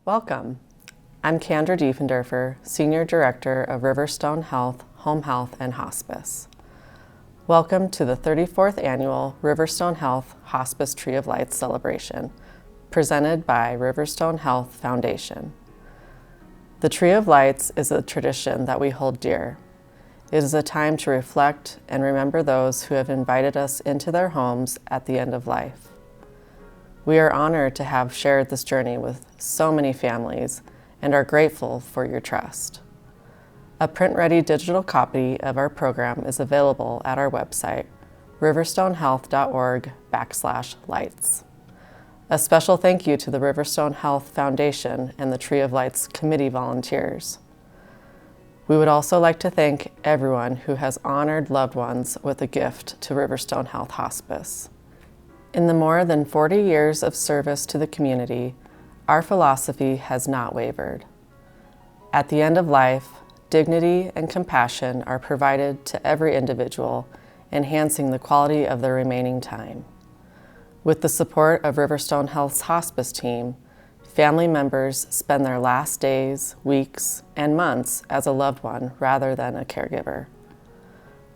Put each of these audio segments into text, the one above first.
Welcome. I'm Kendra Diefendorfer, Senior Director of RiverStone Health, Home Health, and Hospice. Welcome to the 34th Annual RiverStone Health Hospice Tree of Lights celebration, presented by RiverStone Health Foundation. The Tree of Lights is a tradition that we hold dear. It is a time to reflect and remember those who have invited us into their homes at the end of life. We are honored to have shared this journey with so many families and are grateful for your trust. A print-ready digital copy of our program is available at our website, riverstonehealth.org/lights. A special thank you to the RiverStone Health Foundation and the Tree of Lights committee volunteers. We would also like to thank everyone who has honored loved ones with a gift to RiverStone Health Hospice. In the more than 40 years of service to the community, our philosophy has not wavered. At the end of life, dignity and compassion are provided to every individual, enhancing the quality of their remaining time. With the support of RiverStone Health's hospice team, family members spend their last days, weeks, and months as a loved one rather than a caregiver.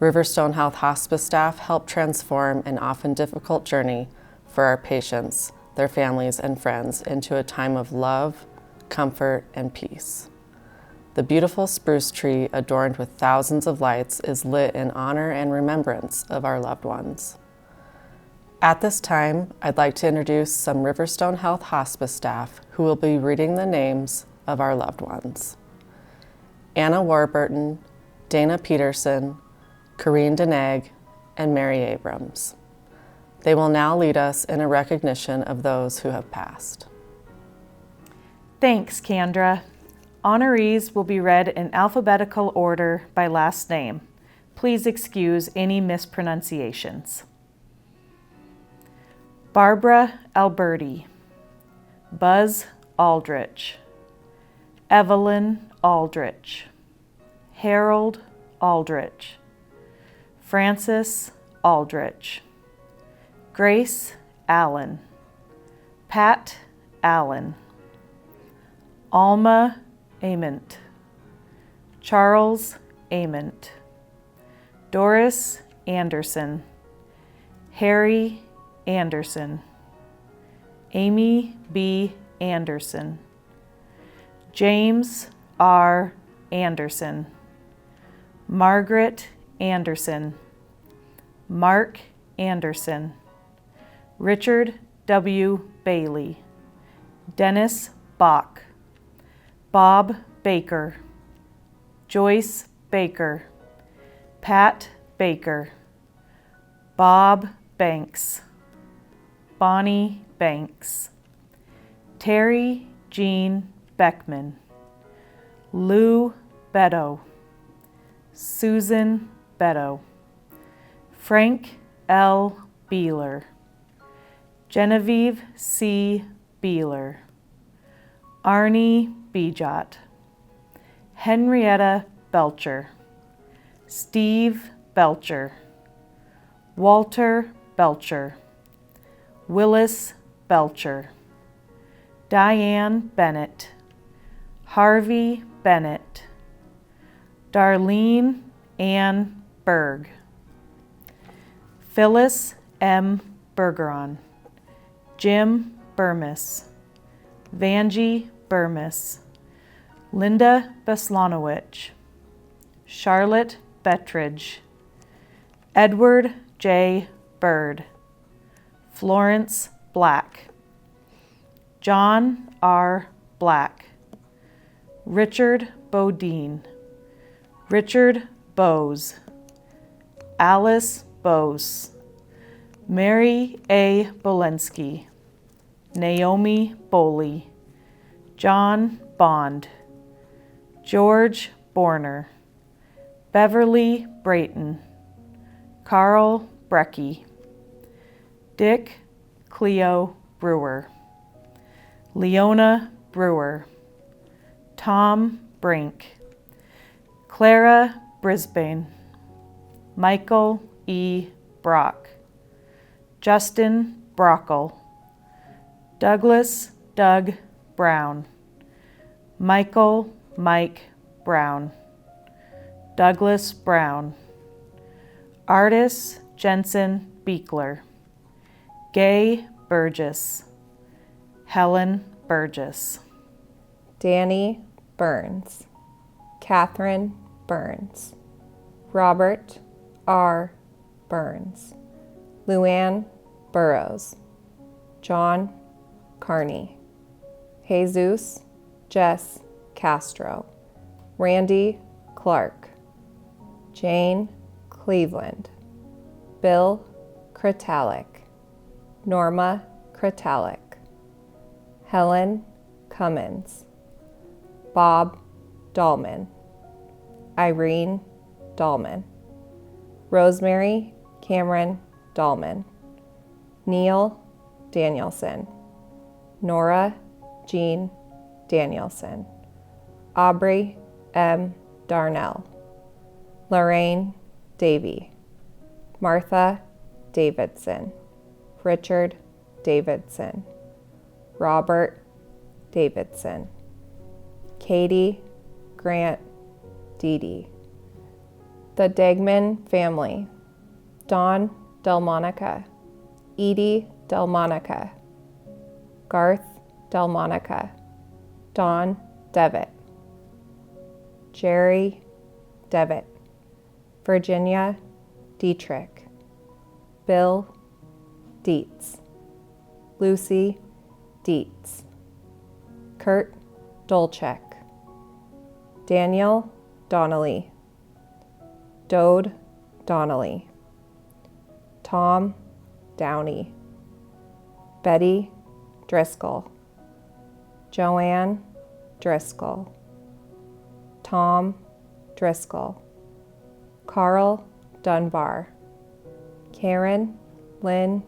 RiverStone Health hospice staff help transform an often difficult journey for our patients, their families, and friends into a time of love, comfort, and peace. The beautiful spruce tree adorned with thousands of lights is lit in honor and remembrance of our loved ones. At this time, I'd like to introduce some RiverStone Health hospice staff who will be reading the names of our loved ones. Anna Warburton, Dana Peterson, Corrine Deneg, and Mary Abrams. They will now lead us in a recognition of those who have passed. Thanks, Kendra. Honorees will be read in alphabetical order by last name. Please excuse any mispronunciations. Barbara Alberti, Buzz Aldrich, Evelyn Aldrich, Harold Aldrich, Francis Aldrich, Grace Allen, Pat Allen, Alma Ament, Charles Ament, Doris Anderson, Harry Anderson, Amy B. Anderson, James R. Anderson, Margaret Anderson, Mark Anderson, Richard W. Bailey, Dennis Bach, Bob Baker, Joyce Baker, Pat Baker, Bob Banks, Bonnie Banks, Terry Jean Beckman, Lou Beto, Susan Beto, Frank L. Beeler, Genevieve C. Beeler, Arnie Bijot, Henrietta Belcher, Steve Belcher, Walter Belcher, Willis Belcher, Diane Bennett, Harvey Bennett, Darlene Ann Berg, Phyllis M. Bergeron, Jim Burmis, Vanjie Burmis, Linda Beslanowicz, Charlotte Bettridge, Edward J. Bird, Florence Black, John R. Black, Richard Bodine, Richard Bose, Alice Bose, Mary A. Bolensky, Naomi Boley, John Bond, George Borner, Beverly Brayton, Carl Brecky, Dick Cleo Brewer, Leona Brewer, Tom Brink, Clara Brisbane, Michael E. Brock, Justin Brockle, Douglas Doug Brown, Michael Mike Brown, Douglas Brown, Artis Jensen Beekler, Gay Burgess, Helen Burgess, Danny Burns, Catherine Burns, Robert R. Burns, Luann Burrows, John Carney, Jesus Jess Castro, Randy Clark, Jane Cleveland, Bill Kritalik, Norma Kritalik, Helen Cummins, Bob Dahlman, Irene Dahlman, Rosemary Cameron Dahlman, Neil Danielson, Nora Jean Danielson, Aubrey M. Darnell, Lorraine Davy, Martha Davidson, Richard Davidson, Robert Davidson, Katie Grant Deedy, the Degman family, Don Delmonica, Edie Delmonica, Garth Delmonica, Don Devitt, Jerry Devitt, Virginia Dietrich, Bill Dietz, Lucy Dietz, Kurt Dolchek, Daniel Donnelly, Dode Donnelly, Tom Downey, Betty Driscoll, Joanne Driscoll, Tom Driscoll, Carl Dunbar, Karen Lynn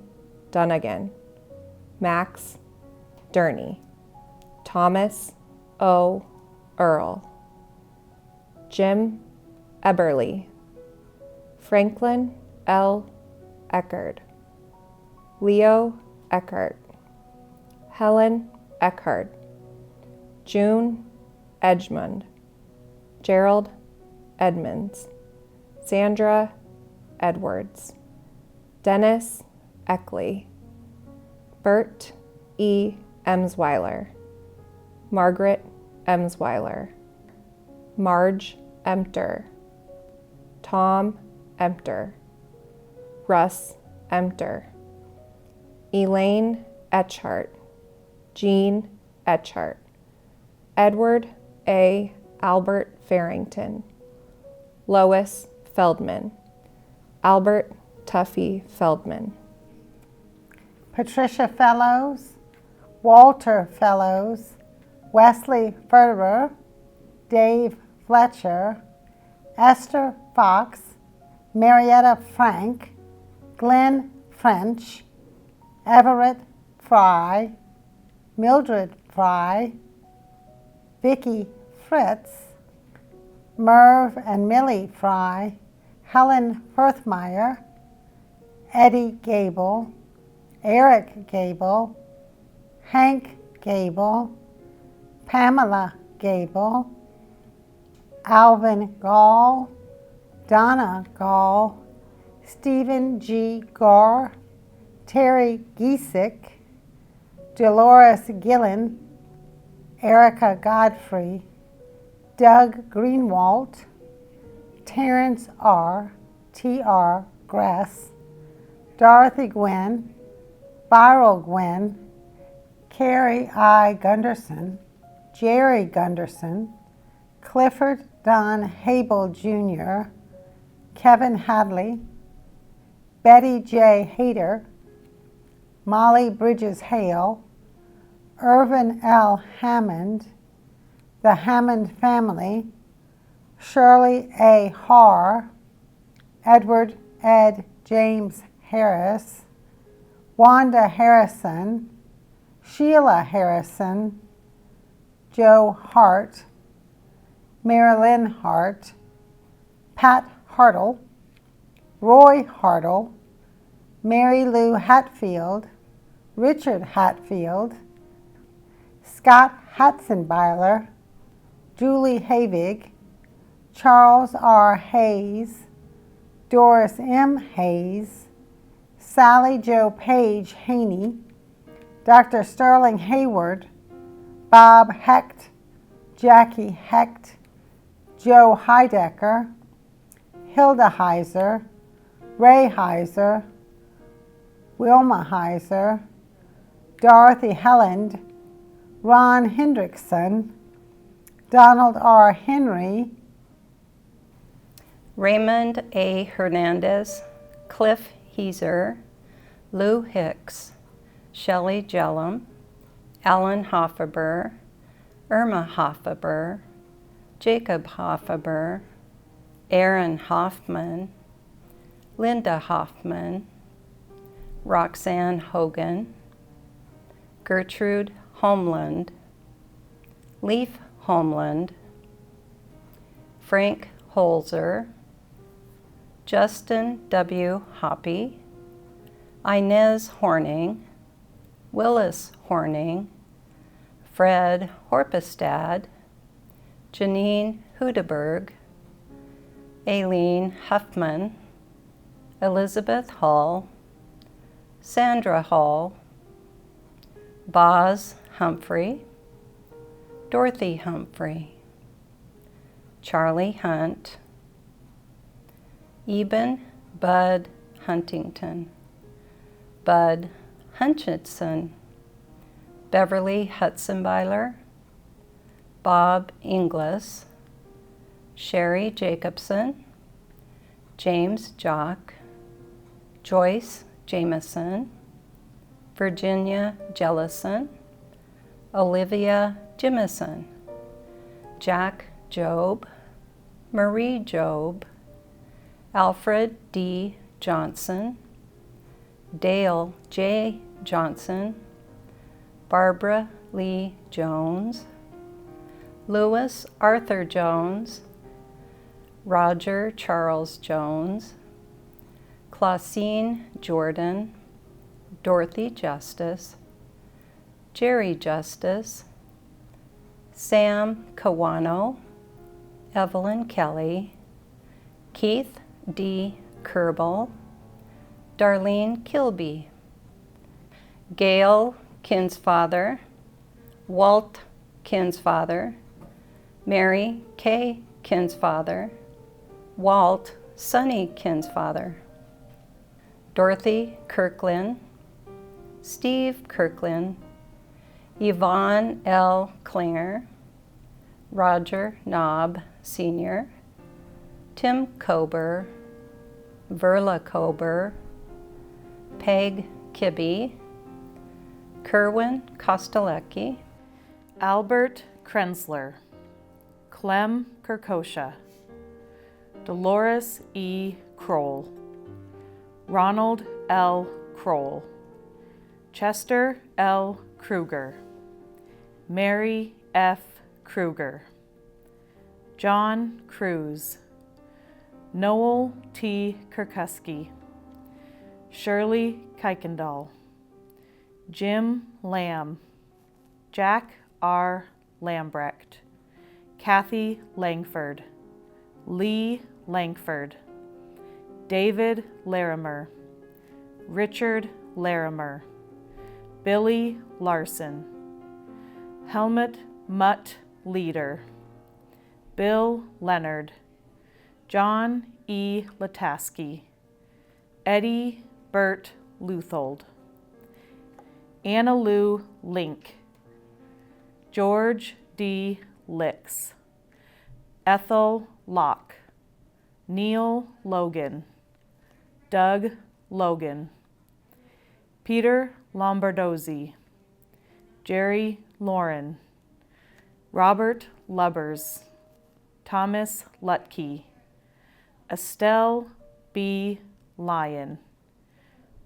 Dunnigan, Max Durney, Thomas O. Earl, Jim Eberly, Franklin L. Eckert, Leo Eckert, Helen Eckhart, June Edgmond, Gerald Edmonds, Sandra Edwards, Dennis Eckley, Bert E. Emsweiler, Margaret Emsweiler, Marge Emter, Tom Emter, Russ Emter, Elaine Etchart, Jean Etchart, Edward A. Albert Farrington, Lois Feldman, Albert Tuffy Feldman, Patricia Fellows, Walter Fellows, Wesley Furterer, Dave Fletcher, Esther Fox, Marietta Frank, Glenn French, Everett Fry, Mildred Fry, Vicki Fritz, Merv and Millie Fry, Helen Firthmeyer, Eddie Gable, Eric Gable, Hank Gable, Pamela Gable, Alvin Gall, Donna Gall, Stephen G. Gore, Terry Giesick, Dolores Gillen, Erica Godfrey, Doug Greenwalt, Terrence R., T.R. Gress, Dorothy Gwynn, Viral Gwynn, Carrie I. Gunderson, Jerry Gunderson, Clifford Don Hable Jr., Kevin Hadley, Betty J. Hayter, Molly Bridges Hale, Irvin L. Hammond, the Hammond family, Shirley A. Harr, Edward Ed James Harris, Wanda Harrison, Sheila Harrison, Joe Hart, Marilyn Hart, Pat Hartle, Roy Hartle, Mary Lou Hatfield, Richard Hatfield, Scott Hatzenbeiler, Julie Havig, Charles R. Hayes, Doris M. Hayes, Sally Jo Page Haney, Dr. Sterling Hayward, Bob Hecht, Jackie Hecht, Joe Heidecker, Hilda Heiser, Ray Heiser, Wilma Heiser, Dorothy Helland, Ron Hendrickson, Donald R. Henry, Raymond A. Hernandez, Cliff Heiser, Lou Hicks, Shelley Jellum, Alan Hoffaber, Irma Hoffaber, Jacob Hoffaber, Aaron Hoffman, Linda Hoffman, Roxanne Hogan, Gertrude Homeland, Leaf Homeland, Frank Holzer, Justin W. Hoppy, Inez Horning, Willis Horning, Fred Horpestad, Janine Hudeberg, Aileen Huffman, Elizabeth Hall, Sandra Hall, Boz Humphrey, Dorothy Humphrey, Charlie Hunt, Eben Bud Huntington, Bud Hutchinson, Beverly Hutzenbeiler, Bob Inglis, Sherry Jacobson, James Jock, Joyce Jameson, Virginia Jellison, Olivia Jimison, Jack Job, Marie Job, Alfred D. Johnson, Dale J. Johnson, Barbara Lee Jones, Louis Arthur Jones, Roger Charles Jones, Clausine Jordan, Dorothy Justice, Jerry Justice, Sam Kawano, Evelyn Kelly, Keith D. Kerbel, Darlene Kilby, Gail Kinsfather, Walt Kinsfather, Mary K. Kinsfather, Walt Sonny Kinsfather, Dorothy Kirkland, Steve Kirkland, Yvonne L. Klinger, Roger Knobb Sr., Tim Kober, Verla Kober, Peg Kibbe, Kerwin Kostelecki, Albert Krenzler, Clem Kirkosha, Dolores E. Kroll, Ronald L. Kroll, Chester L. Kruger, Mary F. Kruger, John Cruz, Noel T. Kirkuski, Shirley Kuykendall, Jim Lamb, Jack R. Lambrecht, Kathy Langford, Lee Langford, David Larimer, Richard Larimer, Billy Larson, Helmut Mutt Leader, Bill Leonard, John E. Lataski, Eddie Burt Luthold, Anna Lou Link, George D. Licks, Ethel Locke, Neil Logan, Doug Logan, Peter Lombardozzi, Jerry Lauren, Robert Lubbers, Thomas Lutke, Estelle B. Lyon,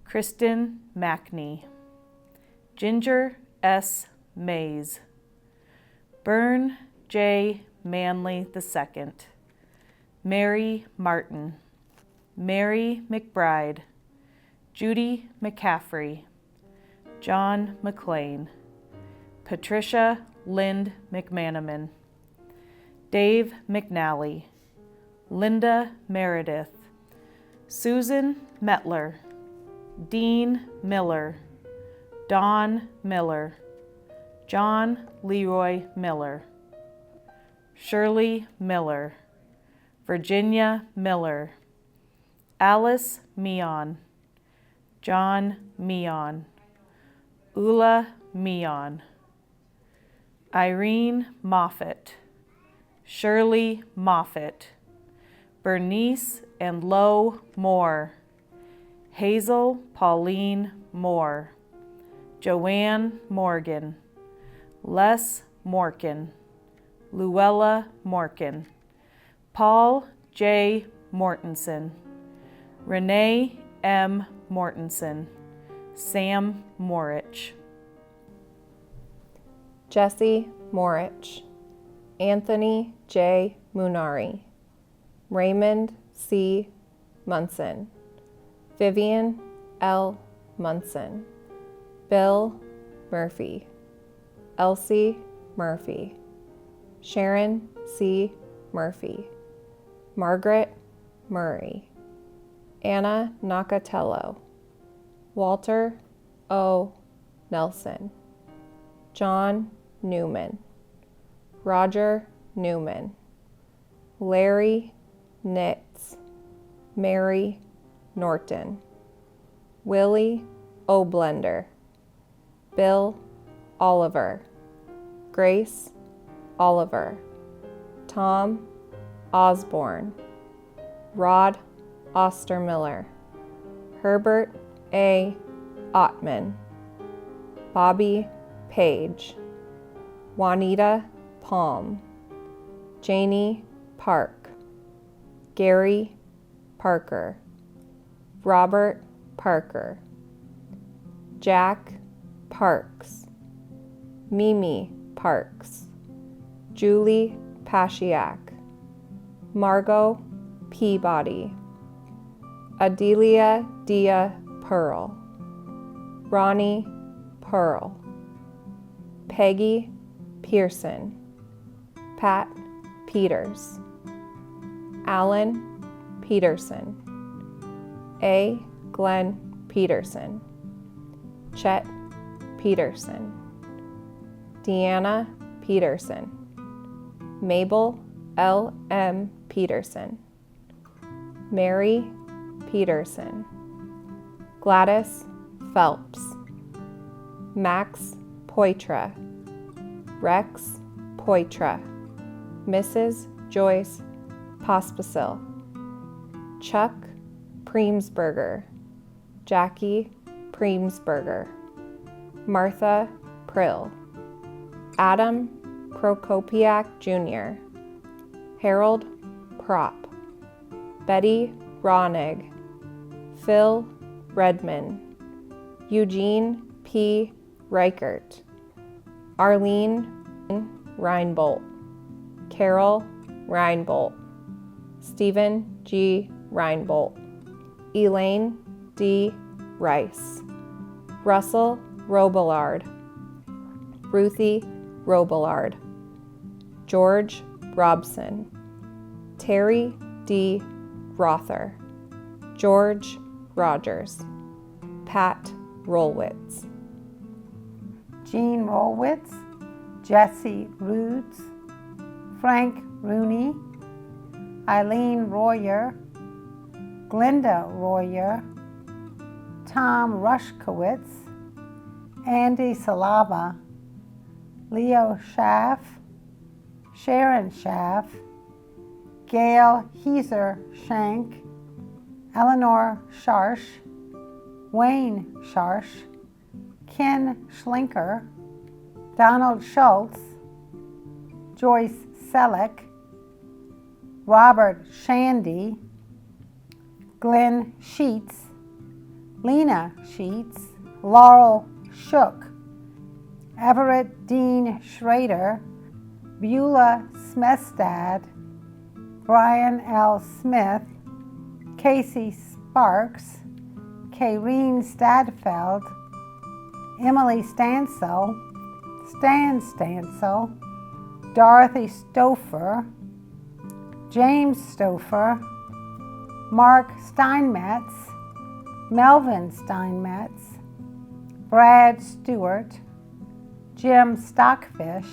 Kristen Mackney, Ginger S. Mays, Byrne J. Manley II, Mary Martin, Mary McBride, Judy McCaffrey, John McLean, Patricia Lind McManaman, Dave McNally, Linda Meredith, Susan Metler, Dean Miller, Don Miller, John Leroy Miller, Shirley Miller, Virginia Miller, Alice Meon, John Meon, Ula Meon, Irene Moffett, Shirley Moffett, Bernice and Lo Moore, Hazel Pauline Moore, Joanne Morgan, Les Morkin, Luella Morkin, Paul J. Mortensen, Renee M. Mortensen, Sam Morich, Jesse Morich, Anthony J. Munari, Raymond C. Munson, Vivian L. Munson, Bill Murphy, Elsie Murphy, Sharon C. Murphy, Margaret Murray, Anna Nacatello, Walter O. Nelson, John Newman, Roger Newman, Larry Nitz, Mary Norton, Willie Oblender, Bill Oliver, Grace Oliver, Tom Osborne, Rod Ostermiller, Herbert A. Ottman, Bobby Page, Juanita Palm, Janie Park, Gary Parker, Robert Parker, Jack Parks, Mimi Parks, Julie Pashiak, Margot Peabody, Adelia Dia Pearl, Ronnie Pearl, Peggy Pearson, Pat Peters, Alan Peterson, A. Glenn Peterson, Chet Peterson, Deanna Peterson, Mabel L. M. Peterson, Mary Peterson, Gladys Phelps, Max Poitra, Rex Poitra, Mrs. Joyce Pospisil, Chuck Preemsberger, Jackie Preemsberger, Martha Prill, Adam Prokopiak Jr., Harold Prop, Betty Ronig, Phil Redman, Eugene P. Reichert, Arlene Reinbolt, Carol Reinbolt, Stephen G. Reinbolt, Elaine D. Rice, Russell Robillard, Ruthie Robillard, George Robson, Terry D. Rother, George Rogers, Pat Rolwitz, Jean Rolwitz, Jesse Roods, Frank Rooney, Eileen Royer, Glinda Royer, Tom Rushkowitz, Andy Salava, Leo Schaff, Sharon Schaff, Gail Heiser Shank, Eleanor Scharsch, Wayne Scharsch, Ken Schlinker, Donald Schultz, Joyce Selleck, Robert Shandy, Glenn Sheets, Lena Sheets, Laurel Shook, Everett Dean Schrader, Beulah Smestad, Brian L. Smith, Casey Sparks, Kayreen Stadfeld, Emily Stansel, Stan Stansel, Dorothy Stouffer, James Stouffer, Mark Steinmetz, Melvin Steinmetz, Brad Stewart, Jim Stockfish,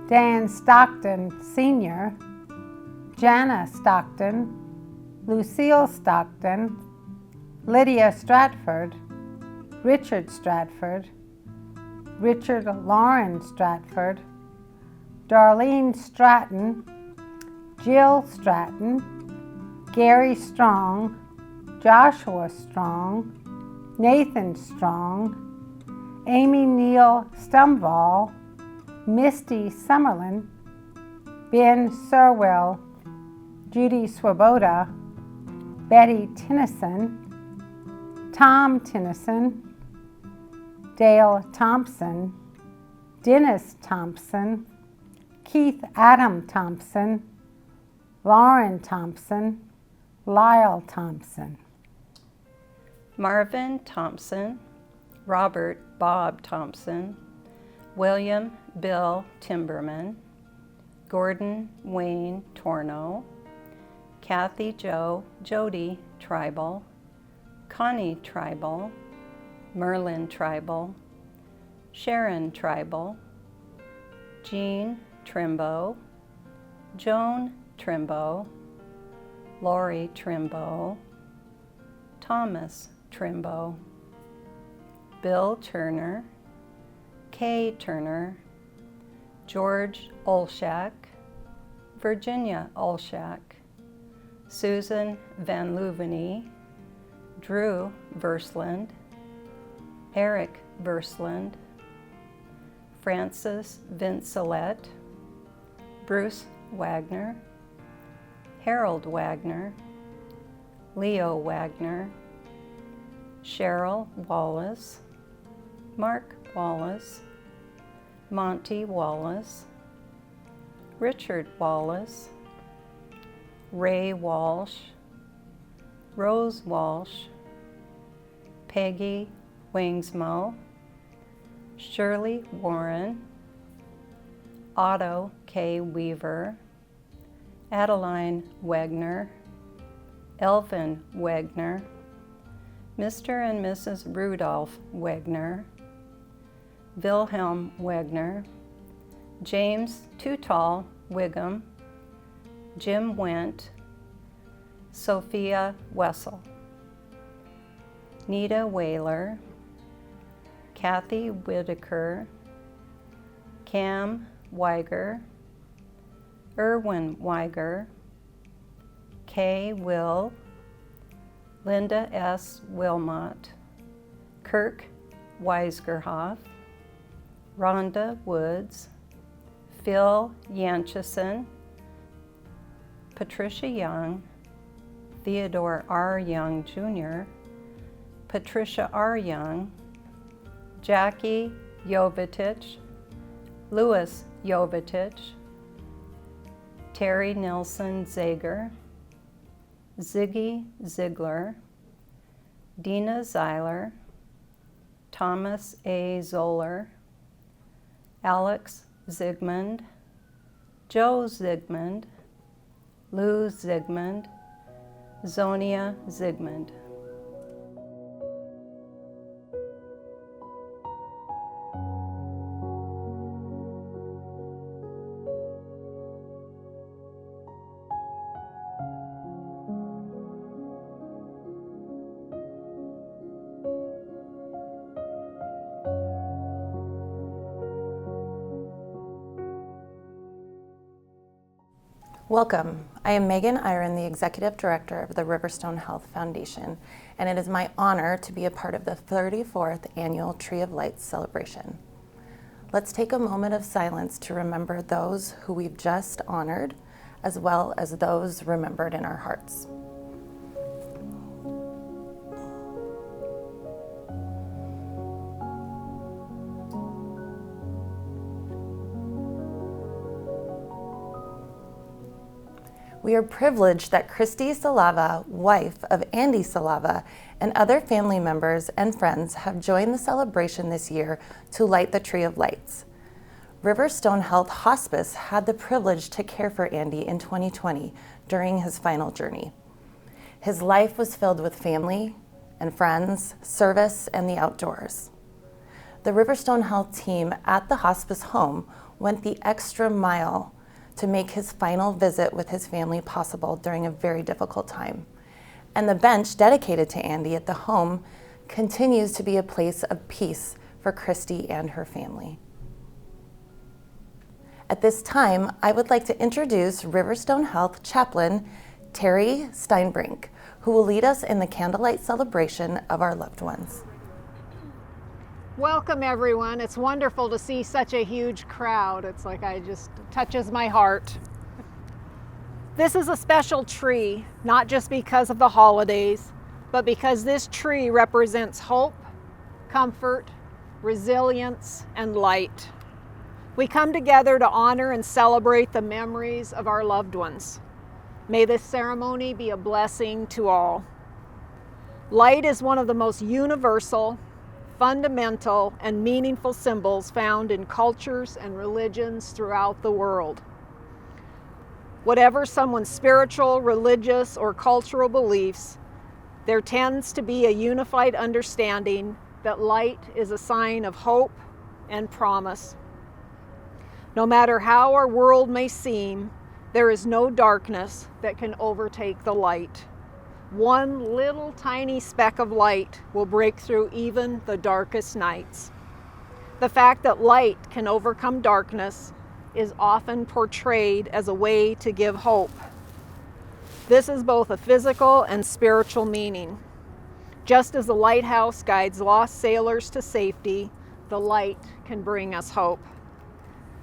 Dan Stockton Sr., Jana Stockton, Lucille Stockton, Lydia Stratford, Richard Stratford, Richard Lauren Stratford, Darlene Stratton, Jill Stratton, Gary Strong, Joshua Strong, Nathan Strong, Amy Neal Stumvall, Misty Summerlin, Ben Serwell, Judy Swoboda, Betty Tennyson, Tom Tennyson, Dale Thompson, Dennis Thompson, Keith Adam Thompson, Lauren Thompson, Lyle Thompson. Marvin Thompson, Robert Bob Thompson, William Bill Timberman, Gordon Wayne Torno, Kathy Jo Jody Tribal, Connie Tribal, Merlin Tribal, Sharon Tribal, Jean Trimbo, Joan Trimbo, Lori Trimbo, Thomas Trimbo, Bill Turner, Kay Turner, George Olshak, Virginia Olshak, Susan Van Luveny, Drew Versland, Eric Versland, Francis Vincelette, Bruce Wagner, Harold Wagner, Leo Wagner, Cheryl Wallace, Mark Wallace, Monty Wallace, Richard Wallace, Ray Walsh, Rose Walsh, Peggy Wingsmo, Shirley Warren, Otto K. Weaver, Adeline Wagner, Elvin Wagner, Mr. and Mrs. Rudolph Wagner, Wilhelm Wagner, James Too Tall Wiggum, Jim Went, Sophia Wessel, Nita Whaler, Kathy Whitaker, Cam Weiger, Erwin Weiger, Kay Will, Linda S. Wilmot, Kirk Weisgerhoff, Rhonda Woods, Phil Yanchison, Patricia Young, Theodore R. Young Jr., Patricia R. Young, Jackie Jovitich, Louis Jovitich, Terry Nelson Zager, Ziggy Ziegler, Dina Zeiler, Thomas A. Zoller, Alex Zigmund, Joe Zigmund, Lou Zigmund, Zonia Zigmund. Welcome. I am Megan Iron, the Executive Director of the RiverStone Health Foundation, and it is my honor to be a part of the 34th Annual Tree of Lights celebration. Let's take a moment of silence to remember those who we've just honored, as well as those remembered in our hearts. We are privileged that Christy Salava, wife of Andy Salava, and other family members and friends have joined the celebration this year to light the Tree of Lights. RiverStone Health Hospice had the privilege to care for Andy in 2020 during his final journey. His life was filled with family and friends, service, and the outdoors. The RiverStone Health team at the hospice home went the extra mile to make his final visit with his family possible during a very difficult time. And the bench dedicated to Andy at the home continues to be a place of peace for Christy and her family. At this time, I would like to introduce RiverStone Health Chaplain Terry Steinbrink, who will lead us in the candlelight celebration of our loved ones. Welcome everyone. It's wonderful to see such a huge crowd. It's like touches my heart. This is a special tree, not just because of the holidays, but because this tree represents hope, comfort, resilience, and light. We come together to honor and celebrate the memories of our loved ones. May this ceremony be a blessing to all. Light is one of the most universal, fundamental, and meaningful symbols found in cultures and religions throughout the world. Whatever someone's spiritual, religious, or cultural beliefs, there tends to be a unified understanding that light is a sign of hope and promise. No matter how our world may seem, there is no darkness that can overtake the light. One little tiny speck of light will break through even the darkest nights. The fact that light can overcome darkness is often portrayed as a way to give hope. This is both a physical and spiritual meaning. Just as the lighthouse guides lost sailors to safety, the light can bring us hope.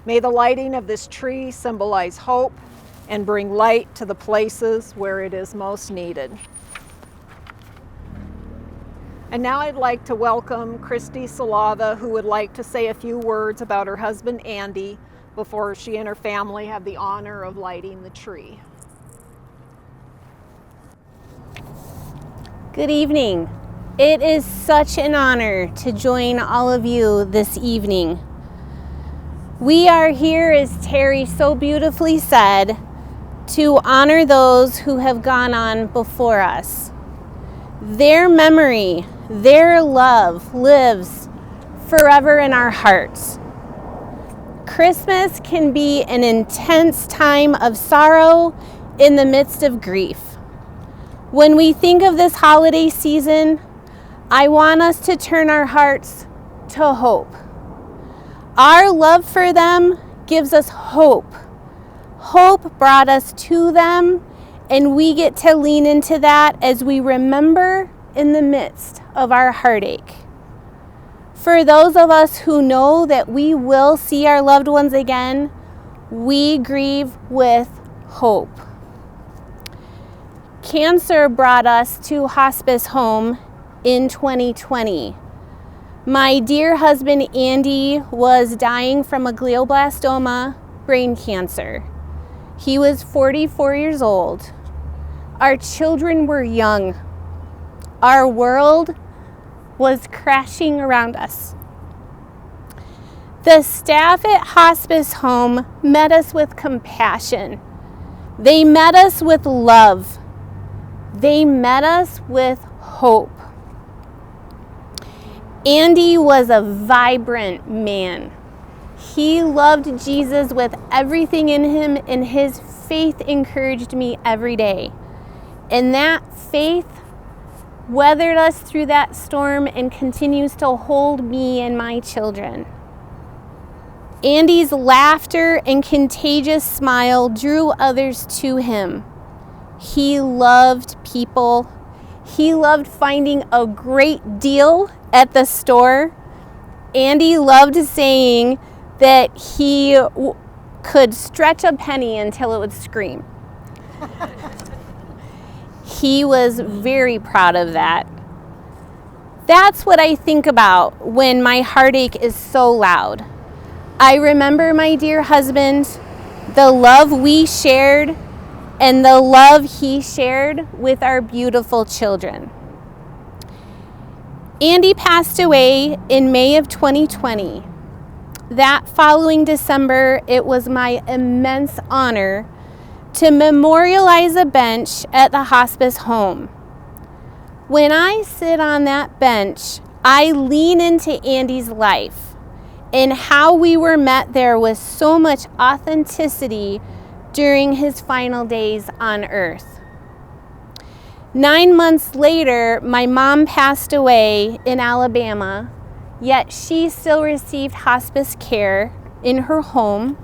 May the lighting of this tree symbolize hope and bring light to the places where it is most needed. And now I'd like to welcome Christy Salava, who would like to say a few words about her husband Andy before she and her family have the honor of lighting the tree. Good evening. It is such an honor to join all of you this evening. We are here, as Terry so beautifully said, to honor those who have gone on before us. Their memory, their love lives forever in our hearts. Christmas can be an intense time of sorrow in the midst of grief. When we think of this holiday season, I want us to turn our hearts to hope. Our love for them gives us hope. Hope brought us to them, and we get to lean into that as we remember in the midst of our heartache. For those of us who know that we will see our loved ones again, we grieve with hope. Cancer brought us to hospice home in 2020. My dear husband Andy was dying from a glioblastoma brain cancer. He was 44 years old. Our children were young. Our world was crashing around us. The staff at hospice home met us with compassion. They met us with love. They met us with hope. Andy was a vibrant man. He loved Jesus with everything in him, and his faith encouraged me every day. And that faith weathered us through that storm and continues to hold me and my children. Andy's laughter and contagious smile drew others to him. He loved people. He loved finding a great deal at the store. Andy loved saying that he could stretch a penny until it would scream. He was very proud of that. That's what I think about when my heartache is so loud. I remember my dear husband, the love we shared, and the love he shared with our beautiful children. Andy passed away in May of 2020. that following December, it was my immense honor to memorialize a bench at the hospice home. When I sit on that bench, I lean into Andy's life and how we were met there with so much authenticity during his final days on earth. 9 months later, my mom passed away in Alabama, yet she still received hospice care in her home.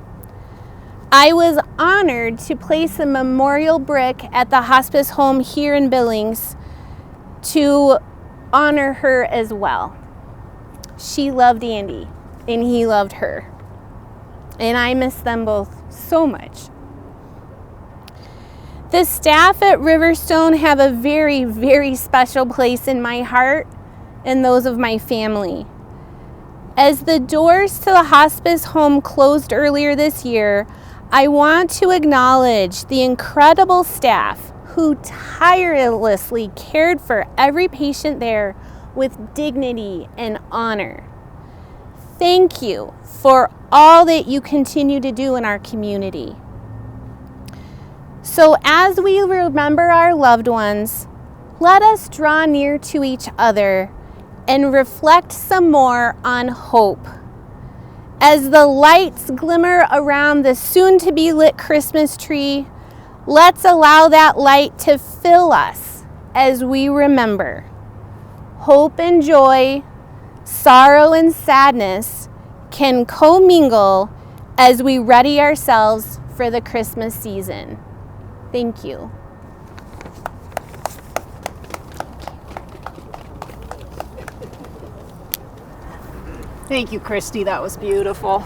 I was honored to place a memorial brick at the hospice home here in Billings to honor her as well. She loved Andy and he loved her. And I miss them both so much. The staff at RiverStone have a very, very special place in my heart and those of my family. As the doors to the hospice home closed earlier this year, I want to acknowledge the incredible staff who tirelessly cared for every patient there with dignity and honor. Thank you for all that you continue to do in our community. So as we remember our loved ones, let us draw near to each other and reflect some more on hope. As the lights glimmer around the soon-to-be lit Christmas tree, let's allow that light to fill us as we remember. Hope and joy, sorrow and sadness can commingle as we ready ourselves for the Christmas season. Thank you. Thank you, Christy. That was beautiful.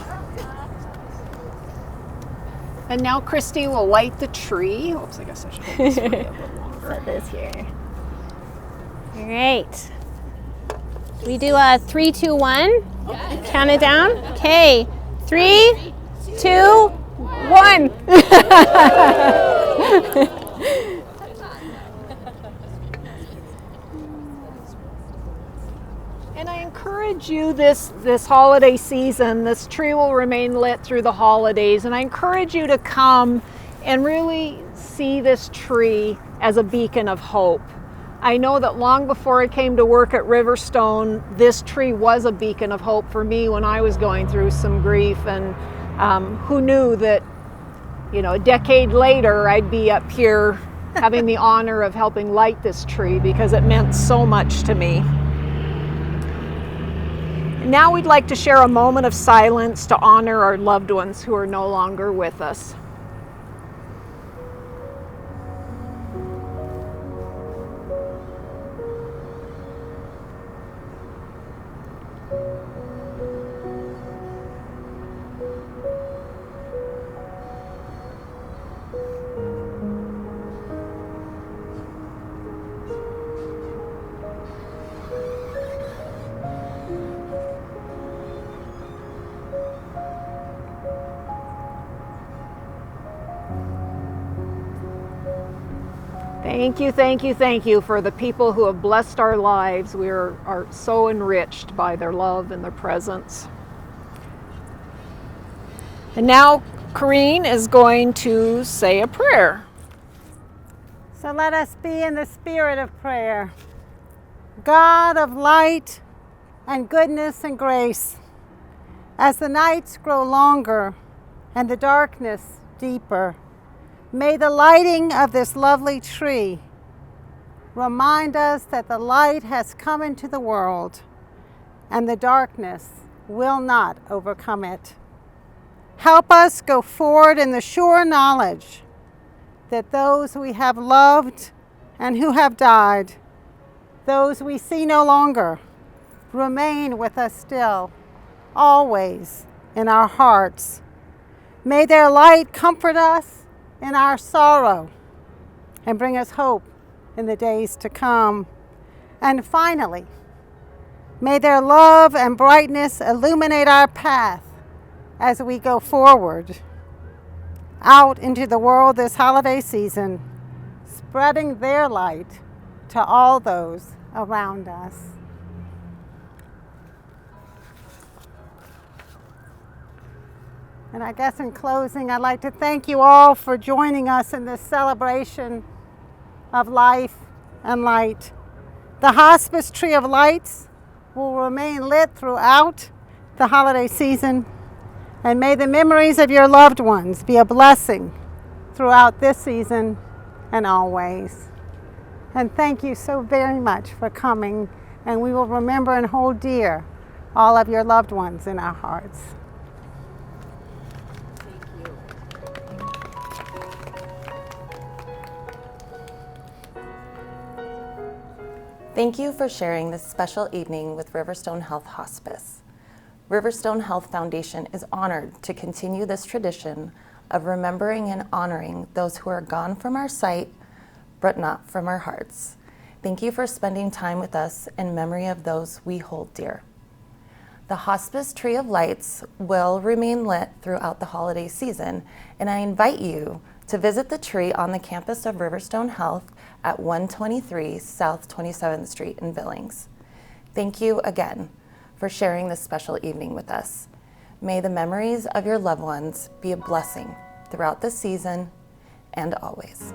And now Christy will light the tree. Oops, I guess I should hold this for you a bit longer. Put this here. All right. We do a 3, 2, 1. Count it down. Okay. 3, 2, 1. And I encourage you this holiday season, this tree will remain lit through the holidays, and I encourage you to come and really see this tree as a beacon of hope. I know that long before I came to work at RiverStone, this tree was a beacon of hope for me when I was going through some grief, and who knew that, a decade later I'd be up here having the honor of helping light this tree because it meant so much to me. Now we'd like to share a moment of silence to honor our loved ones who are no longer with us. Thank you for the people who have blessed our lives. We are so enriched by their love and their presence. And now Corrine is going to say a prayer. So let us be in the spirit of prayer. God of light and goodness and grace, as the nights grow longer and the darkness deeper, may the lighting of this lovely tree remind us that the light has come into the world and the darkness will not overcome it. Help us go forward in the sure knowledge that those we have loved and who have died, those we see no longer, remain with us still, always in our hearts. May their light comfort us in our sorrow and bring us hope in the days to come. And finally, may their love and brightness illuminate our path as we go forward out into the world this holiday season, spreading their light to all those around us. And I guess in closing, I'd like to thank you all for joining us in this celebration of life and light. The Hospice Tree of Lights will remain lit throughout the holiday season, and may the memories of your loved ones be a blessing throughout this season and always. And thank you so very much for coming, and we will remember and hold dear all of your loved ones in our hearts. Thank you for sharing this special evening with RiverStone Health Hospice. RiverStone Health Foundation is honored to continue this tradition of remembering and honoring those who are gone from our sight, but not from our hearts. Thank you for spending time with us in memory of those we hold dear. The Hospice Tree of Lights will remain lit throughout the holiday season, and I invite you to visit the tree on the campus of RiverStone Health at 123 South 27th Street in Billings. Thank you again for sharing this special evening with us. May the memories of your loved ones be a blessing throughout this season and always.